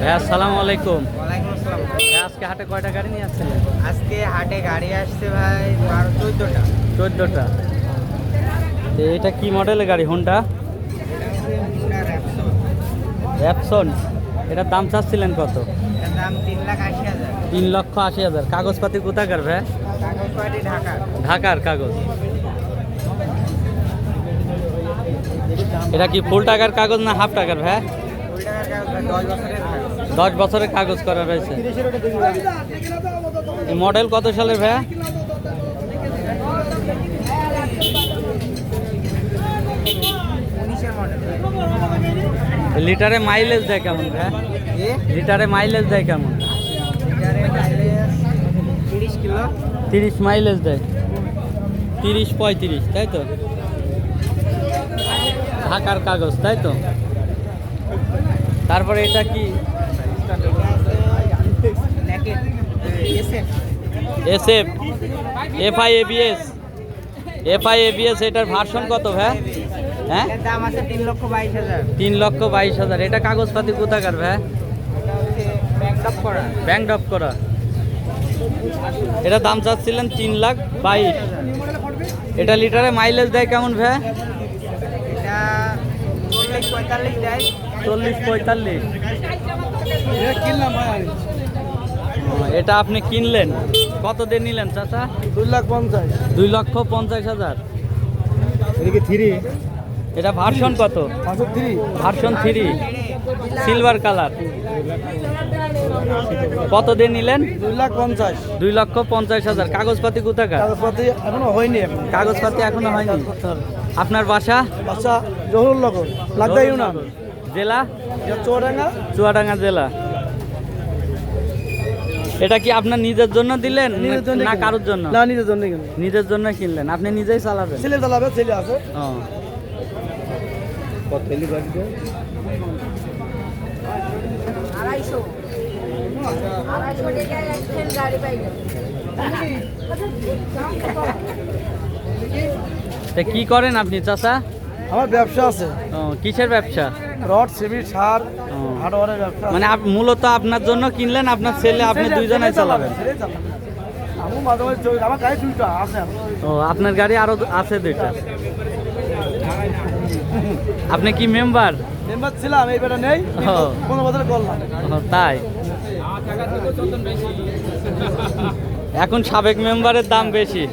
হ্যাঁ, আসসালামু আলাইকুম। ওয়ালাইকুম আসসালাম। আজকে হাটে কয়টা গাড়ি নিয়ে আসছিলেন? আজকে হাটে গাড়ি আসছে ভাই 14টা। 14টা। এটা কি মডেলের গাড়ি? Honda Raphson. এটার দাম চাচ্ছিলেন কত? এর দাম 3,80,000। 3,80,000। কাগজপাতি কোথাকার ভাই? কাগজপাটি ঢাকা। ঢাকার কাগজ। এটা কি ফুল টাকার কাগজ না হাফ টাকার ভাই? ফুল টাকার কাগজ 10 বছরের কাগজ। 10 বছরের কাগজ করা রয়েছে। এই মডেল কত সালের ভাই? 19 এর মডেল। লিটারে মাইলেজ দেয় কেমন ভাই? লিটারে মাইলেজ দেয় কেমন? লিটারে মাইলেজ 30 কিলো। 30 মাইলেজ দেয়। 30-35, তাই তো? ঢাকার কাগজ, তাই তো? তারপরে এটা কি? Naked SF. SF FI ABS. FI ABS এটার ভার্সন কত ভাই? হ্যাঁ, এর দাম আছে 3,22,000। 3,22,000। এটা কাগজপাতি কোথাকার ভাই? ব্যাংক আপ করা। ব্যাংক ড্রপ করা। এটা দাম চাচ্ছিলেন 3,22,000। এটা লিটারে মাইলেজ দেয় কেমন ভাই? এটা 40-45 দেয়। 40-45। এটা কিনলাম ভাই। এটা আপনি কিনলেন কত দিয়ে নিলেন চাচা? 2,50,000। 2,50,000। এটা কি 3? এটা ভার্সন কত? 3। Version 3, silver colour. কত দিয়ে নিলেন? 2,50,000। 2,50,000। কাগজপাতি কোথাকার? কাগজপাতি এখনো হয়নি। কাগজপাতি এখনো হয়নি। আপনার বাসা? বাচ্চা জহুরুল নগর লাগদা ইউনিয়ন। জেলা? চুয়াডাঙ্গা। চুয়াডাঙ্গা জেলা। এটা কি আপনার নিজের জন্য দিলেন নিজের জন্য না কারোর জন্য? না, নিজের জন্য কিনে। নিজের জন্য কিনলেন। আপনি নিজেই চালাবেন? ছেলে চালাবে, ছেলে আছে। ও, কত এলি বাড়িতে? 250 টাকায় একজন গাড়ি পাই যাবে। তা কি করেন আপনি চাচা? আমার ব্যবসা আছে। ও, কিসের ব্যবসা? রড, সিমেন্ট, সার, ও, হার্ডওয়্যারের ব্যবসা। মানে মূলত আপনার জন্য কিনলেন, আপনার ছেলে আপনি দুইজনেই চালাবেন? আমি মাঝে মাঝে চলি, আমার গাড়ি 2টা আছে। ও, আপনার গাড়ি আরো আছে 2টা। আপনি কি মেম্বার? মেম্বার ছিলাম, এই বেটা নেই। ও। 15 বছর করলাম। ও, তাই? এখন সাবেক মেম্বারের দাম বেশি।